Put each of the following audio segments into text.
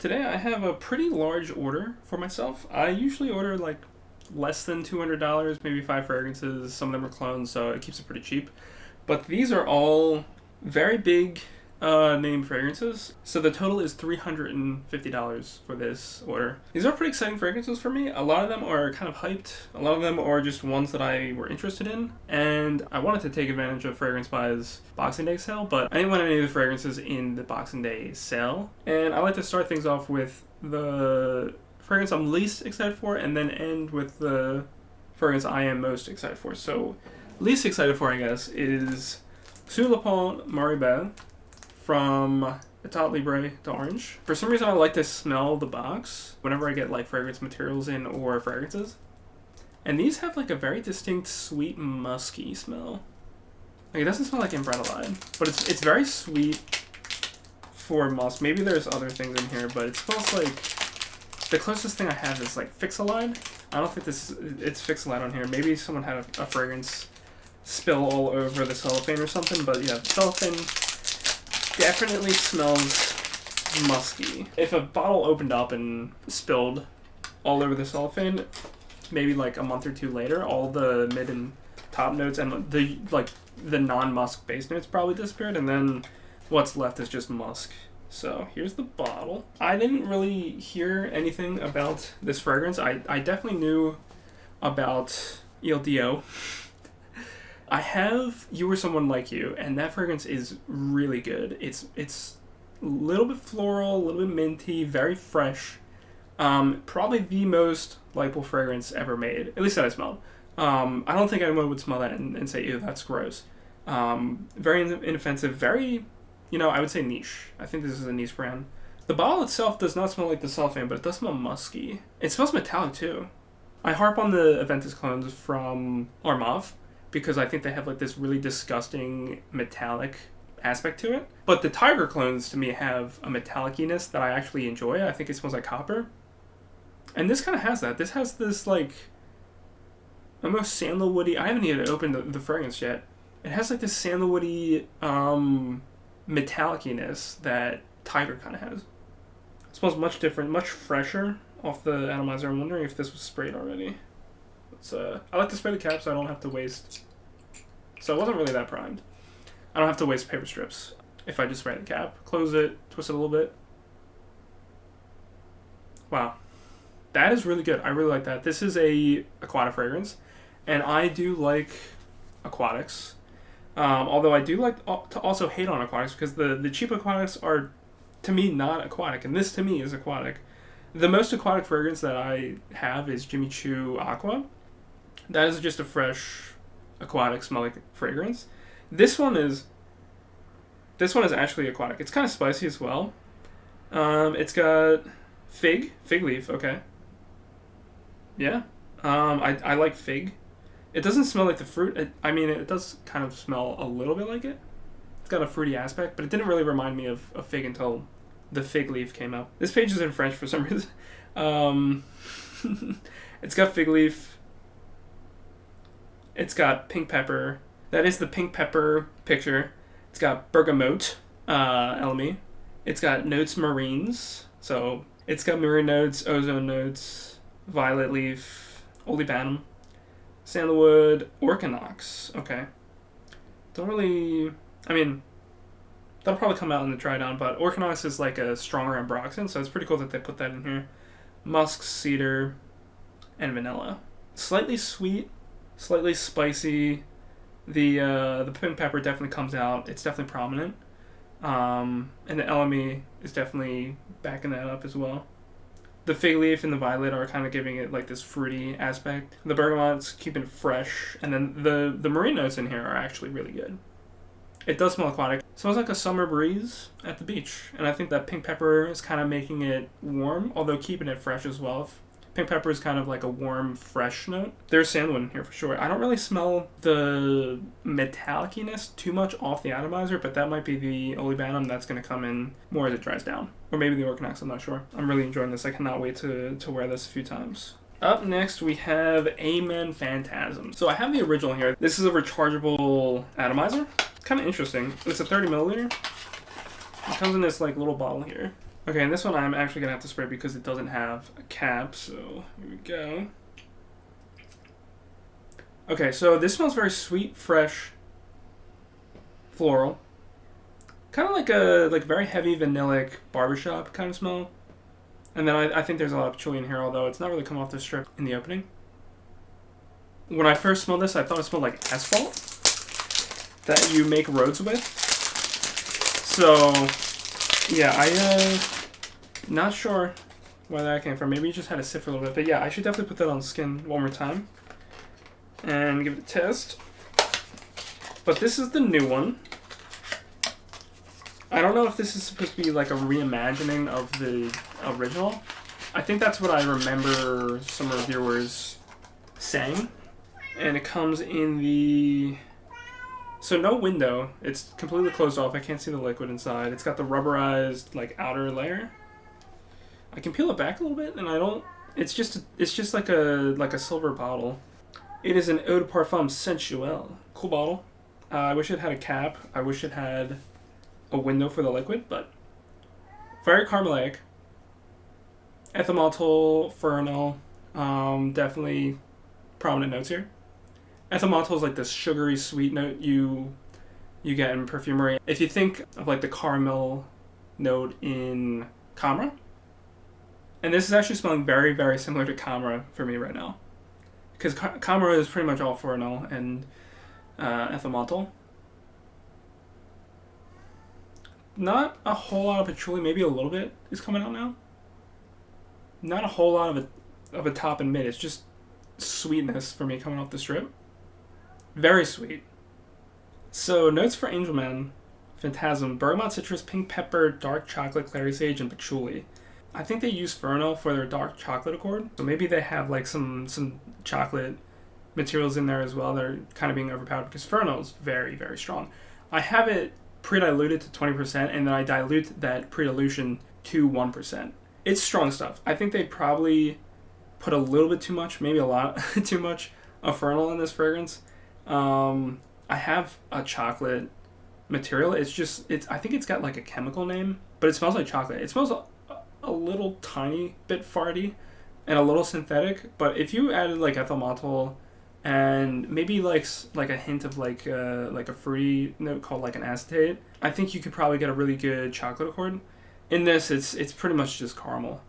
Today I have a pretty large order for myself. I usually order like less than $200, maybe 5 fragrances. Some of them are clones, so it keeps it pretty cheap. But these are all very big name fragrances. So the total is $350 for this order. These are pretty exciting fragrances for me. A lot of them are kind of hyped. A lot of them are just ones that I were interested in. And I wanted to take advantage of Fragrance Buy's Boxing Day sale, but I didn't want any of the fragrances in the Boxing Day sale. And I like to start things off with the fragrance I'm least excited for and then end with the fragrance I am most excited for. So least excited for, I guess, is Sur le Pont Maribel from Etat Libre d'Orange. For some reason, I like to smell the box whenever I get like fragrance materials in or fragrances. And these have like a very distinct sweet musky smell. Like it doesn't smell like Embretolide, but it's very sweet for musk. Maybe there's other things in here, but it smells like the closest thing I have is like Fixolide. I don't think it's Fixolide on here. Maybe someone had a fragrance spill all over the cellophane or something, but yeah, the cellophane definitely smells musky. If a bottle opened up and spilled all over the cellophane, maybe like a month or two later, all the mid and top notes and the non-musk base notes probably disappeared, and then what's left is just musk. So here's the bottle. I didn't really hear anything about this fragrance. I definitely knew about Il Dio. I have You Were Someone Like You, and that fragrance is really good. It's a little bit floral, a little bit minty, very fresh. Probably the most likable fragrance ever made, at least that I smelled. I don't think anyone would smell that and say, ew, that's gross. Very inoffensive, very, I would say niche. I think this is a niche brand. The bottle itself does not smell like the cellophane, but it does smell musky. It smells metallic too. I harp on the Aventus clones from Armave, because I think they have like this really disgusting metallic aspect to it. But the Tiger clones to me have a metalliciness that I actually enjoy. I think it smells like copper. And this kind of has that. This has this like almost sandalwoody, I haven't even opened the fragrance yet. It has like this sandalwoody metalliciness that Tiger kind of has. It smells much different, much fresher off the atomizer. I'm wondering if this was sprayed already. I like to spray the cap so I don't have to waste. So it wasn't really that primed. I don't have to waste paper strips if I just spray the cap. Close it, twist it a little bit. Wow. That is really good. I really like that. This is a aquatic fragrance, and I do like aquatics. Although I do like to also hate on aquatics because the cheap aquatics are, to me, not aquatic, and this to me is aquatic. The most aquatic fragrance that I have is Jimmy Choo Aqua. That is just a fresh, aquatic smelling fragrance. This one is actually aquatic. It's kind of spicy as well. It's got fig leaf. Okay. Yeah. I like fig. It doesn't smell like the fruit. It does kind of smell a little bit like it. It's got a fruity aspect, but it didn't really remind me of fig until the fig leaf came up. This page is in French for some reason. It's got fig leaf. It's got pink pepper. That is the pink pepper picture. It's got bergamot, LME. It's got notes marines. So it's got marine notes, ozone notes, violet leaf, olibanum, sandalwood, orchinox. Okay. That'll probably come out in the dry down, but orchinox is like a stronger ambroxan, so it's pretty cool that they put that in here. Musk, cedar, and vanilla. Slightly sweet, slightly spicy. The pink pepper definitely comes out. It's definitely prominent. And the LME is definitely backing that up as well. The fig leaf and the violet are kind of giving it like this fruity aspect. The bergamot's keeping it fresh, and then the marine notes in here are actually really good. It does smell aquatic. It smells like a summer breeze at the beach. And I think that pink pepper is kind of making it warm, although keeping it fresh as well. Pink pepper is kind of like a warm, fresh note. There's sandalwood in here for sure. I don't really smell the metalliciness too much off the atomizer, but that might be the olibanum that's going to come in more as it dries down. Or maybe the orchinox, I'm not sure. I'm really enjoying this. I cannot wait to wear this a few times. Up next, we have Amen Phantasm. So I have the original here. This is a rechargeable atomizer. Kind of interesting. It's a 30 milliliter. It comes in this like little bottle here. Okay, and this one I'm actually gonna have to spray because it doesn't have a cap, so here we go. Okay, so this smells very sweet, fresh, floral. Kind of like a very heavy vanillic barbershop kind of smell. And then I think there's a lot of patchouli in here, although it's not really come off the strip in the opening. When I first smelled this, I thought it smelled like asphalt that you make roads with. So, yeah, not sure where that came from. Maybe you just had to sit for a little bit. But yeah, I should definitely put that on the skin one more time and give it a test. But this is the new one. I don't know if this is supposed to be like a reimagining of the original. I think that's what I remember some reviewers saying. And it comes in the... So no window. It's completely closed off. I can't see the liquid inside. It's got the rubberized like outer layer. I can peel it back a little bit, and I don't... It's just like a silver bottle. It is an Eau de Parfum Sensuel. Cool bottle. I wish it had a cap. I wish it had a window for the liquid, but very caramelic. Ethyl fernal, definitely prominent notes here. Ethyl is like this sugary sweet note you get in perfumery. If you think of like the caramel note in Camera, and this is actually smelling very, very similar to Camera for me right now, because Camera is pretty much all fernal and ethyl. Not a whole lot of patchouli, maybe a little bit is coming out now. Not a whole lot of a top and mid. It's just sweetness for me coming off the strip. Very sweet. So notes for Angel Man, Phantasm, bergamot, citrus, pink pepper, dark chocolate, clary sage, and patchouli. I think they use fernal for their dark chocolate accord. So maybe they have like some chocolate materials in there as well. They're kind of being overpowered because fernal is very, very strong. I have it pre-diluted to 20%, and then I dilute that pre-dilution to 1%. It's strong stuff. I think they probably put a little bit too much, maybe a lot too much of fernal in this fragrance. I have a chocolate material. I think it's got like a chemical name, but it smells like chocolate. It smells a little tiny bit farty and a little synthetic, but if you added like ethyl and maybe like a hint of like a fruity note called like an acetate, I think you could probably get a really good chocolate accord. In this, it's pretty much just caramel.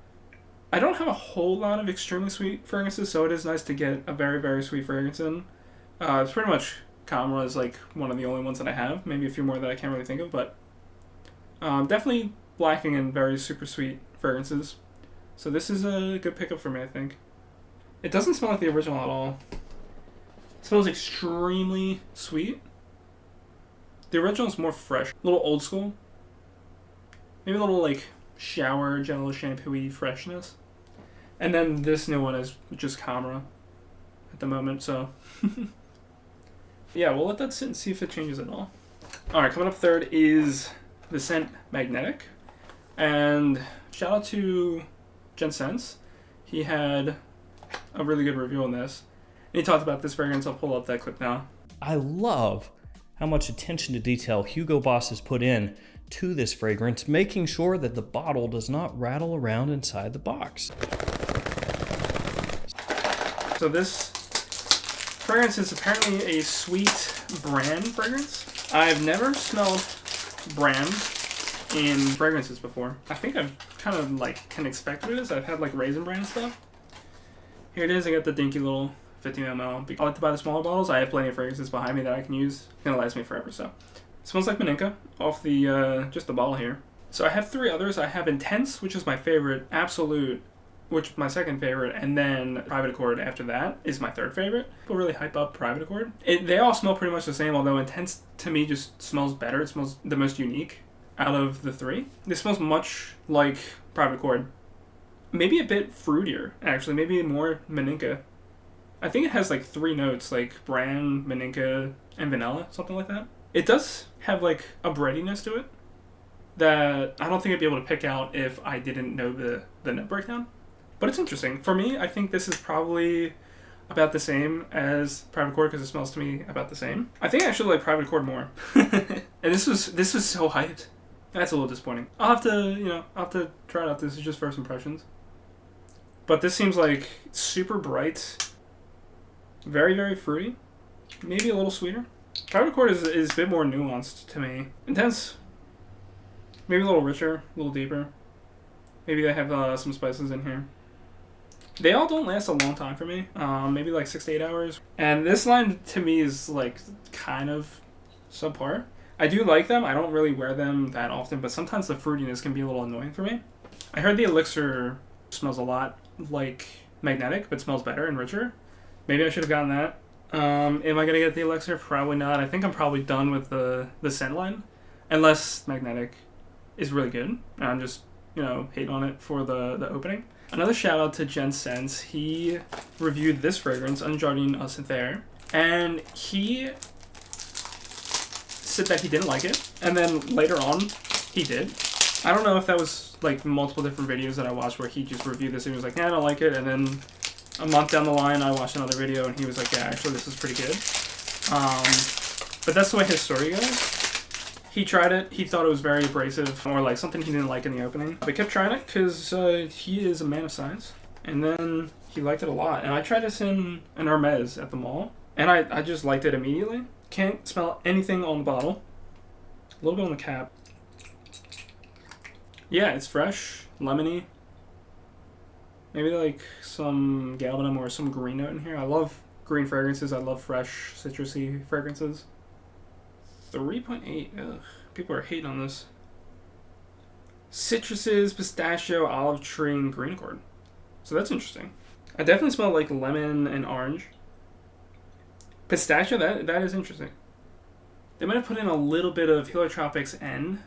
I don't have a whole lot of extremely sweet fragrances, so it is nice to get a very, very sweet fragrance in. It's pretty much Camera is like one of the only ones that I have. Maybe a few more that I can't really think of, but definitely lacking in very super sweet fragrances. So this is a good pickup for me, I think. It doesn't smell like the original at all. It smells extremely sweet. The original is more fresh, a little old school. Maybe a little like shower, gentle shampoo-y freshness. And then this new one is just Camera at the moment, so... Yeah, we'll let that sit and see if it changes at all. Alright, coming up third is the scent Magnetic. And shout out to Jen Sense. He had a really good review on this. And he talked about this fragrance. I'll pull up that clip now. I love how much attention to detail Hugo Boss has put in to this fragrance, making sure that the bottle does not rattle around inside the box. So this fragrance is apparently a sweet bran fragrance. I've never smelled bran in fragrances before. I think I've kind of like can expect what it is. I've had like raisin bran stuff. Here it is. I got the dinky little 15 ml. I like to buy the smaller bottles. I have plenty of fragrances behind me that I can use. It's gonna last me forever. So it smells like Maninka off the just the bottle here. So I have three others. I have Intense, which is my favorite. Absolute, which is my second favorite, and then Private Accord after that is my third favorite. People really hype up Private Accord. They all smell pretty much the same, although Intense to me just smells better. It smells the most unique out of the three. This smells much like Private Accord. Maybe a bit fruitier, actually. Maybe more Maninka. I think it has like three notes, like bran, Maninka, and vanilla, something like that. It does have like a breadiness to it that I don't think I'd be able to pick out if I didn't know the note breakdown. But it's interesting. For me, I think this is probably about the same as Private Accord because it smells to me about the same. I think I actually like Private Accord more. And this was so hyped. That's a little disappointing. I'll have to, I'll have to try it out. This is just first impressions. But this seems like super bright. Very, very fruity. Maybe a little sweeter. Powder Court is a bit more nuanced to me. Intense. Maybe a little richer, a little deeper. Maybe they have some spices in here. They all don't last a long time for me. Maybe like 6 to 8 hours. And this line to me is like kind of subpar. I do like them. I don't really wear them that often, but sometimes the fruitiness can be a little annoying for me. I heard the elixir smells a lot like magnetic, but smells better and richer. Maybe I should have gotten that. Am I going to get the elixir? Probably not. I think I'm probably done with the scent line. Unless magnetic is really good. And I'm just, hating on it for the opening. Another shout out to Jen Sense. He reviewed this fragrance, Un Jardin à Sentir, and he said that he didn't like it, and then later on, he did. I don't know if that was like multiple different videos that I watched where he just reviewed this and he was like, yeah, I don't like it, and then a month down the line, I watched another video and he was like, yeah, actually, this is pretty good. But that's the way his story goes. He tried it, he thought it was very abrasive, or like something he didn't like in the opening, but kept trying it because he is a man of science, and then he liked it a lot. And I tried this in an Hermes at the mall, and I just liked it immediately. Can't smell anything on the bottle. A little bit on the cap. Yeah, it's fresh, lemony. Maybe like some galbanum or some green note in here. I love green fragrances. I love fresh, citrusy fragrances. 3.8. Ugh, people are hating on this. Citruses, pistachio, olive tree, and green accord. So that's interesting. I definitely smell like lemon and orange. Pistachio, that is interesting. They might have put in a little bit of Heliotropics N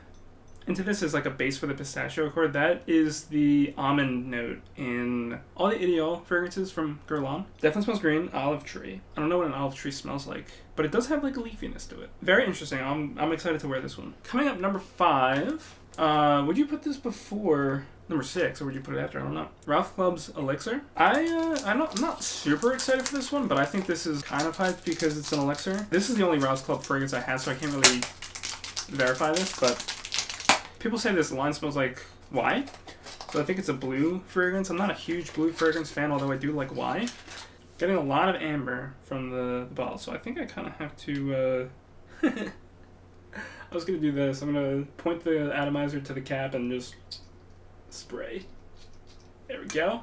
into this as like a base for the pistachio accord. That is the almond note in all the Ideal fragrances from Guerlain. Definitely smells green. Olive tree. I don't know what an olive tree smells like, but it does have like a leafiness to it. Very interesting. I'm excited to wear this one. Coming up, number 5. Would you put this before number 6, or would you put it after? I don't know. Ralph Club's Elixir. I'm not super excited for this one, but I think this is kind of hyped because it's an elixir. This is the only Ralph Club fragrance I have, so I can't really verify this, but people say this line smells like Y, so I think it's a blue fragrance. I'm not a huge blue fragrance fan, although I do like Y. Getting a lot of amber from the bottle, so I think I kind of have to... I was going to do this. I'm going to point the atomizer to the cap and just spray. There we go.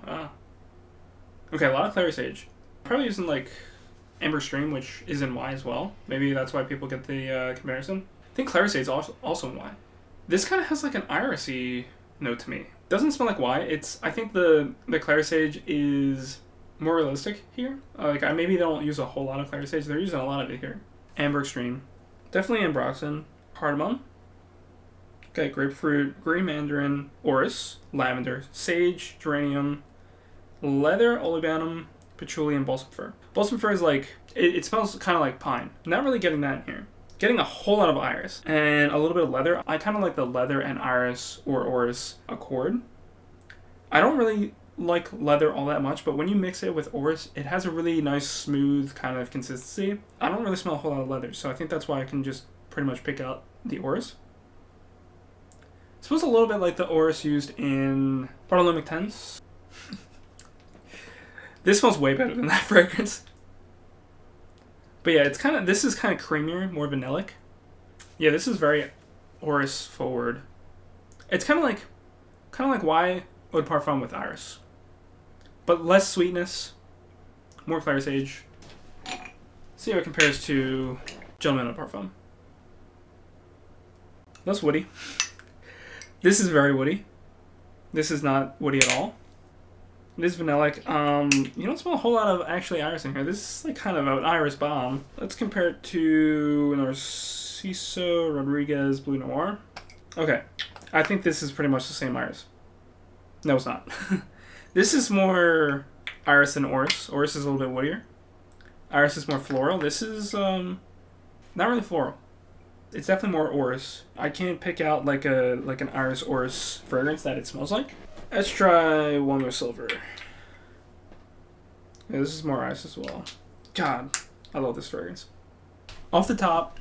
Okay, a lot of Clary Sage. Probably using like Amber Stream, which is in Y as well. Maybe that's why people get the comparison. I think Clary Sage is also in Y. This kind of has like an irisy note to me. Doesn't smell like Y. I think the Clary Sage is more realistic here. Maybe they don't use a whole lot of Clary Sage. They're using a lot of it here. Amber Extreme. Definitely ambroxan. Cardamom. Okay, grapefruit, green mandarin, orris, lavender, sage, geranium, leather, olibanum, patchouli, and balsam fir. Balsam fir is like, it smells kind of like pine. Not really getting that in here. Getting a whole lot of iris and a little bit of leather. I kind of like the leather and iris or orris accord. I don't really like leather all that much, but when you mix it with orris, it has a really nice, smooth kind of consistency. I don't really smell a whole lot of leather, so I think that's why I can just pretty much pick out the orris. It smells a little bit like the orris used in Bartholomew 10s. This smells way better than that fragrance. But yeah, this is kind of creamier, more vanillic. Yeah, this is very orris forward. It's kind of like Y Eau de Parfum with iris, but less sweetness, more Clary Sage. See how it compares to Gentleman Eau de Parfum. Less woody. This is very woody. This is not woody at all. It is vanillic. You don't smell a whole lot of actually iris in here. This is like kind of an iris bomb. Let's compare it to Narciso Rodriguez Blue Noir. Okay, I think this is pretty much the same iris. No, it's not. This is more iris than orris. Orris is a little bit woodier. Iris is more floral. This is not really floral. It's definitely more orris. I can't pick out like an iris orris fragrance that it smells like. Let's try one more silver. Yeah, this is more ice as well. God, I love this fragrance. Off the top,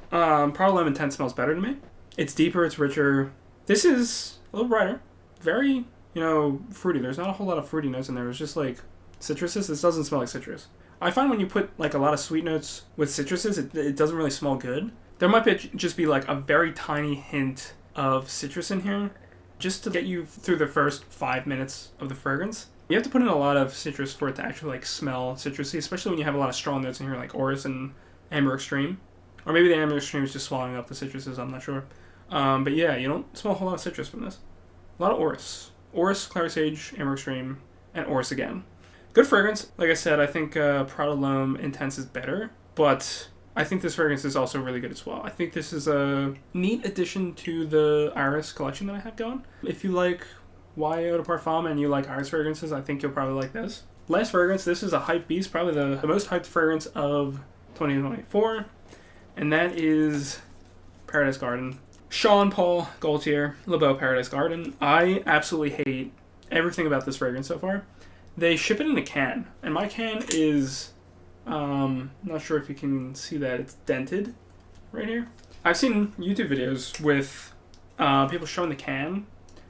Pearl Lemon 10 smells better to me. It's deeper, it's richer. This is a little brighter. Very, fruity. There's not a whole lot of fruity notes in there. It's just like citruses. This doesn't smell like citrus. I find when you put like a lot of sweet notes with citruses, it doesn't really smell good. There might just be like a very tiny hint of citrus in here just to get you through the first 5 minutes of the fragrance. You have to put in a lot of citrus for it to actually like smell citrusy, especially when you have a lot of strong notes in here like Aureus and Amber Extreme. Or maybe the Amber Extreme is just swallowing up the citruses, I'm not sure. But yeah, you don't smell a whole lot of citrus from this. A lot of Aureus. Aureus, Clary Sage, Amber Extreme, and Aureus again. Good fragrance. Like I said, I think Prada L'Homme Intense is better, but I think this fragrance is also really good as well. I think this is a neat addition to the Aureus collection that I have going. If you like YA Eau de Parfum and you like Aureus fragrances, I think you'll probably like this. Last fragrance, this is a hype beast, probably the most hyped fragrance of 2024, and that is Paradise Garden. Jean Paul Gaultier, Le Beau Paradise Garden. I absolutely hate everything about this fragrance so far. They ship it in a can, and my can is, not sure if you can see that, it's dented right here. I've seen YouTube videos with people showing the can,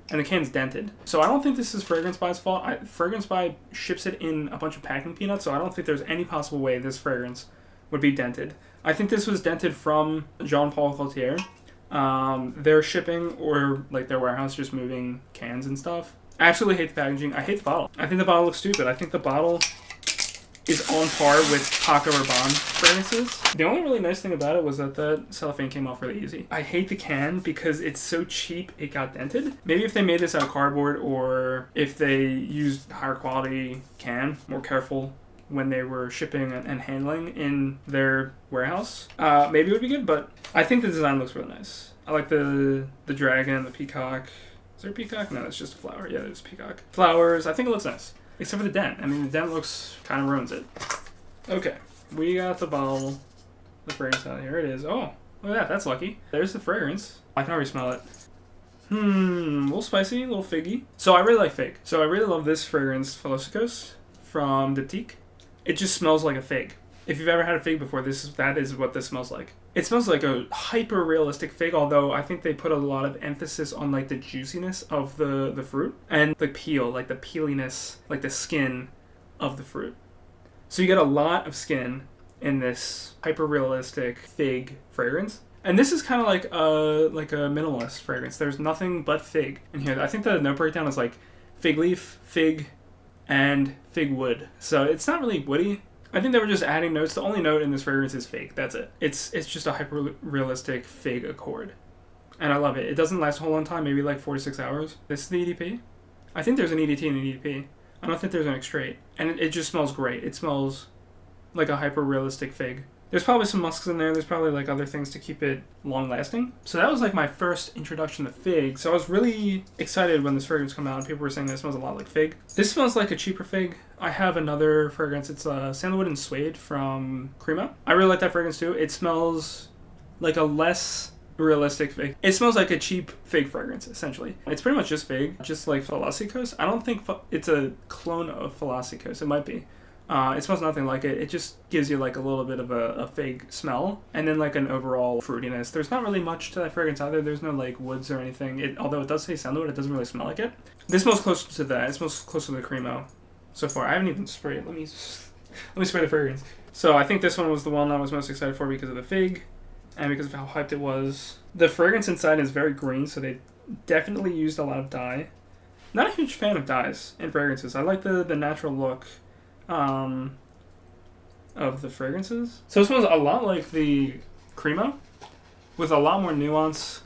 and the can's dented. So I don't think this is Fragrance By's fault. Fragrance By ships it in a bunch of packing peanuts, so I don't think there's any possible way this fragrance would be dented. I think this was dented from Jean Paul Gaultier. Their shipping or like their warehouse just moving cans and stuff. I absolutely hate the packaging. I hate the bottle. I think the bottle looks stupid. I think the bottle is on par with Paco Rabanne fragrances. The only really nice thing about it was that the cellophane came off really easy. I hate the can because it's so cheap it got dented. Maybe if they made this out of cardboard or if they used higher quality can, more careful when they were shipping and handling in their warehouse, maybe it would be good, but I think the design looks really nice. I like the dragon, the peacock. Is there a peacock? No, it's just a flower. Yeah, there's a peacock. Flowers. I think it looks nice. Except for the dent. I mean, the dent looks kind of ruins it. Okay, we got the bottle. The fragrance out here. It is. Oh, look at that. That's lucky. There's the fragrance. I can already smell it. A little spicy, a little figgy. So I really like fig. So I really love this fragrance, Felosicos, from Diptyque. It just smells like a fig. If you've ever had a fig before, that is what this smells like. It smells like a hyper-realistic fig, although I think they put a lot of emphasis on like the juiciness of the fruit and the peel, like the peeliness, like the skin of the fruit. So you get a lot of skin in this hyper-realistic fig fragrance. And this is kind of like a minimalist fragrance. There's nothing but fig in here. I think the note breakdown is like fig leaf, fig, and fig wood. So it's not really woody. I think they were just adding notes. The only note in this fragrance is fig. That's it. It's just a hyper-realistic fig accord. And I love it. It doesn't last a whole long time, maybe like 4 to 6 hours. This is the EDP. I think there's an EDT and an EDP. I don't think there's an extrait. And it just smells great. It smells like a hyper-realistic fig. There's probably some musks in there. There's probably like other things to keep it long-lasting. So that was like my first introduction to fig. So I was really excited when this fragrance came out and people were saying that it smells a lot like fig. This smells like a cheaper fig. I have another fragrance. It's Sandalwood and Suede from Cremo. I really like that fragrance too. It smells like a less realistic fig. It smells like a cheap fig fragrance, essentially. It's pretty much just fig, just like Felosicos. I don't think it's a clone of Felosicos. It might be. It smells nothing like it. It just gives you like a little bit of a fig smell and then like an overall fruitiness. There's not really much to that fragrance either. There's no like woods or anything. Although it does say sandalwood, it doesn't really smell like it. This smells closer to that. It smells closer to the Cremo so far. I haven't even sprayed. Let me spray the fragrance. So I think this one was the one I was most excited for because of the fig and because of how hyped it was. The fragrance inside is very green, so they definitely used a lot of dye. Not a huge fan of dyes in fragrances. I like the natural look of the fragrances. So it smells a lot like the Cremo with a lot more nuance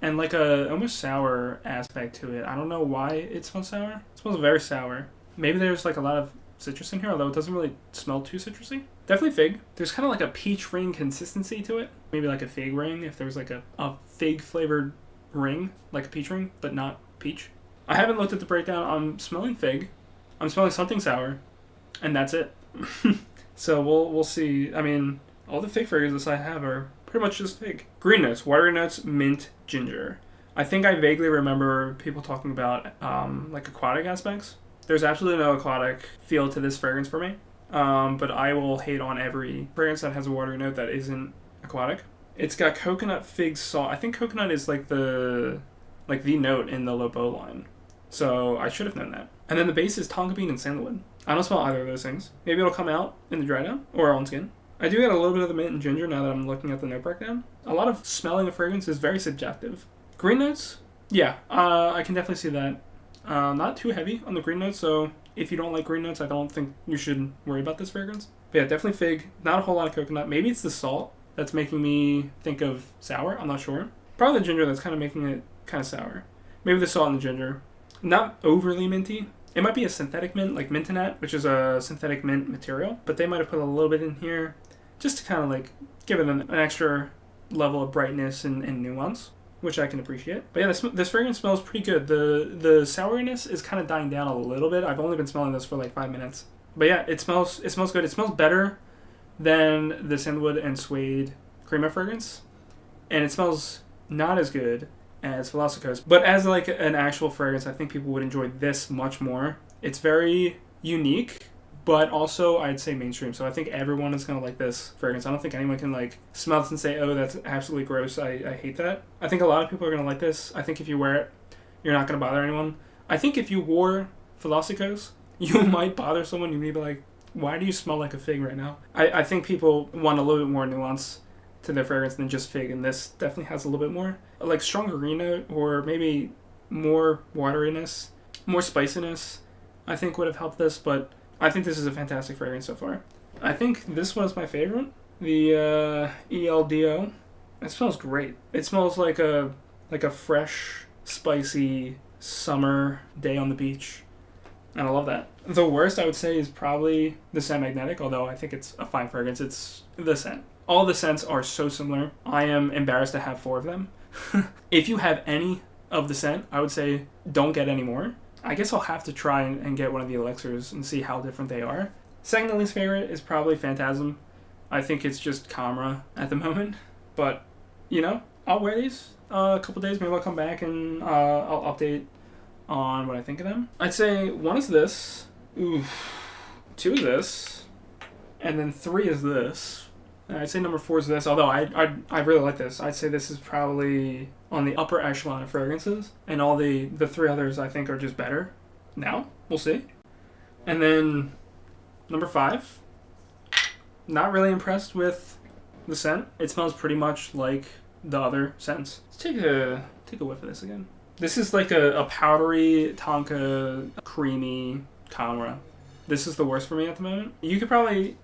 and like a almost sour aspect to it. I don't know why it smells sour. It smells very sour. Maybe there's like a lot of citrus in here, although it doesn't really smell too citrusy. Definitely fig. There's kind of like a peach ring consistency to it. Maybe like a fig ring if there's like a fig flavored ring, like a peach ring, but not peach. I haven't looked at the breakdown. I'm smelling fig. I'm smelling something sour. And that's it. So we'll see. I mean, all the fig fragrances I have are pretty much just fig. Green notes, watery notes, mint, ginger. I think I vaguely remember people talking about like aquatic aspects. There's absolutely no aquatic feel to this fragrance for me. But I will hate on every fragrance that has a watery note that isn't aquatic. It's got coconut, fig, salt. I think coconut is like the note in the Lobo line. So I should have known that. And then the base is tonka bean and sandalwood. I don't smell either of those things. Maybe it'll come out in the dry down or on skin. I do get a little bit of the mint and ginger now that I'm looking at the note breakdown. A lot of smelling of fragrance is very subjective. Green notes? Yeah, I can definitely see that. Not too heavy on the green notes, so if you don't like green notes, I don't think you should worry about this fragrance. But yeah, definitely fig. Not a whole lot of coconut. Maybe it's the salt that's making me think of sour. I'm not sure. Probably the ginger that's kind of making it kind of sour. Maybe the salt and the ginger. Not overly minty. It might be a synthetic mint, like Mintonat, which is a synthetic mint material. But they might have put a little bit in here just to kind of like give it an extra level of brightness and nuance, which I can appreciate. But yeah, this fragrance smells pretty good. The sourness is kind of dying down a little bit. I've only been smelling this for like 5 minutes. But yeah, it smells good. It smells better than the sandalwood and suede crema fragrance. And it smells not as good as Velocicos. But as like an actual fragrance, I think people would enjoy this much more. It's very unique, but also I'd say mainstream. So I think everyone is going to like this fragrance. I don't think anyone can like smell this and say, oh, that's absolutely gross. I hate that. I think a lot of people are going to like this. I think if you wear it, you're not going to bother anyone. I think if you wore Velocicos, you might bother someone. You may be like, why do you smell like a fig right now? I think people want a little bit more nuance to their fragrance than just fig, and this definitely has a little bit more. Like stronger green note, or maybe more wateriness, more spiciness, I think would have helped this, but I think this is a fantastic fragrance so far. I think this one is my favorite. The ELDO. It smells great. It smells like a fresh, spicy summer day on the beach. And I love that. The worst, I would say, is probably the Scent Magnetic, although I think it's a fine fragrance. It's the scent. All the scents are so similar. I am embarrassed to have 4 of them. If you have any of the scent, I would say don't get any more. I guess I'll have to try and get one of the elixirs and see how different they are. Second to least favorite is probably Phantasm. I think it's just Camera at the moment. But, I'll wear these a couple days. Maybe I'll come back and I'll update on what I think of them. I'd say 1 is this. 2 is this. And then 3 is this. And I'd say number 4 is this, although I really like this. I'd say this is probably on the upper echelon of fragrances. And all the 3 others I think are just better. Now, we'll see. And then number 5. Not really impressed with the scent. It smells pretty much like the other scents. Let's take a whiff of this again. This is like a powdery, tonka, creamy Camera. This is the worst for me at the moment. You could probably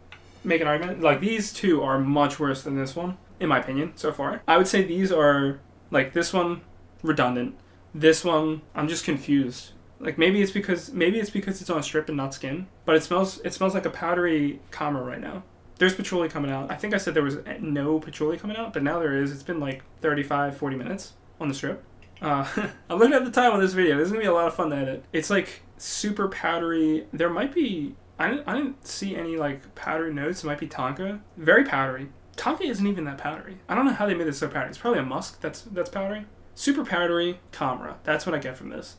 make an argument. Like, these 2 are much worse than this one, in my opinion, so far. I would say these are, like, this one, redundant. This one, I'm just confused. Like, maybe it's because it's on strip and not skin, but it smells like a powdery Camera right now. There's patchouli coming out. I think I said there was no patchouli coming out, but now there is. It's been like 35, 40 minutes on the strip. I'm looking at the time on this video. This is going to be a lot of fun to edit. It's like super powdery. There might be... I didn't see any like powdery notes. It might be tonka. Very powdery. Tonka isn't even that powdery. I don't know how they made this so powdery. It's probably a musk that's powdery. Super powdery Camera. That's what I get from this.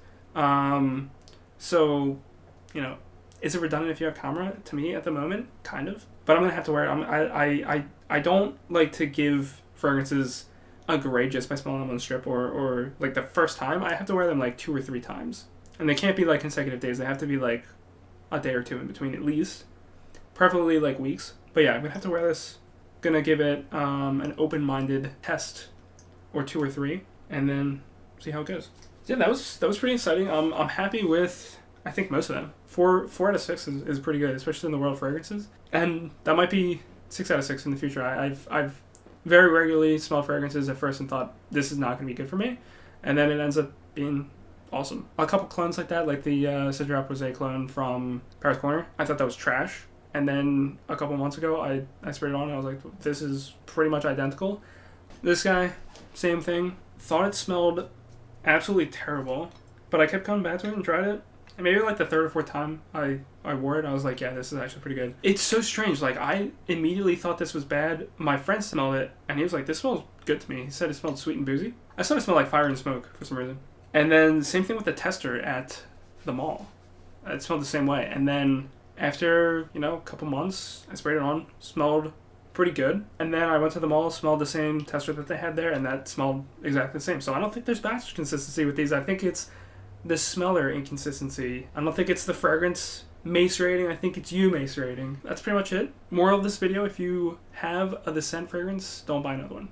So, is it redundant if you have Camera? To me, at the moment, kind of. But I'm gonna have to wear it. I don't like to give fragrances a grade just by smelling them on the strip or like the first time. I have to wear them like 2 or 3 times, and they can't be like consecutive days. They have to be like a day or 2 in between at least, preferably like weeks. But yeah, I'm gonna have to wear this. Gonna give it an open-minded test or 2 or 3, and then see how it goes. So yeah, that was pretty exciting. I'm happy with I think most of them. 4 out of 6 is pretty good, especially in the world of fragrances, and that might be 6 out of 6 in the future. I've very regularly smelled fragrances at first and thought this is not gonna be good for me, and then it ends up being awesome. A couple clones like that, like the Cedric Rosé clone from Paris Corner, I thought that was trash. And then a couple months ago, I sprayed it on and I was like, this is pretty much identical. This guy, same thing. Thought it smelled absolutely terrible, but I kept coming back to it and tried it. And maybe like the 3rd or 4th time I wore it, I was like, yeah, this is actually pretty good. It's so strange. Like, I immediately thought this was bad. My friend smelled it, and he was like, this smells good to me. He said it smelled sweet and boozy. I thought it smelled like fire and smoke for some reason. And then same thing with the tester at the mall. It smelled the same way. And then after, a couple months, I sprayed it on. Smelled pretty good. And then I went to the mall, smelled the same tester that they had there, and that smelled exactly the same. So I don't think there's batch consistency with these. I think it's the smeller inconsistency. I don't think it's the fragrance macerating. I think it's you macerating. That's pretty much it. Moral of this video, if you have the scent fragrance, don't buy another one.